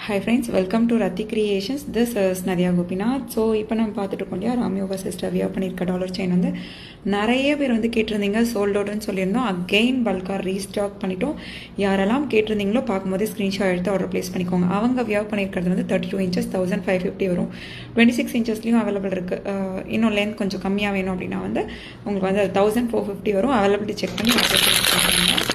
Hi friends, welcome to Rati Creations. This is Nadia Gopinath. So இப்போ நம்ம பார்த்துட்டு இருக்கோம் இல்லையா ராம்யோகா சிஸ்டர் வியர் பண்ணியிருக்க டாலர் செயின் வந்து நிறைய பேர் வந்து கேட்டிருந்தீங்க சோல்ட் அவுட்னு சொல்லியிருந்தோம். அகெயின் பல்காக ரீஸ்டாக் பண்ணிட்டோம். யாரெல்லாம் கேட்டிருந்தீங்களோ பார்க்கும்போது ஸ்க்ரீன்ஷாட் எடுத்து ஆர்டர் ப்ளேஸ் பண்ணிக்கோங்க. அவங்க வியர் பண்ணியிருக்கிறது வந்து 32 inches 1550 வரும். 26 inchesலையும் அவைலபிள் இருக்குது. இன்னும் லென்த் கொஞ்சம் கம்மியாக வேணும் அப்படின்னா வந்து உங்களுக்கு வந்து 1450 வரும். அவைலபிலிட்டி செக் பண்ணி ஆர்டர் ப்ளேஸ் பண்ணுறாங்க.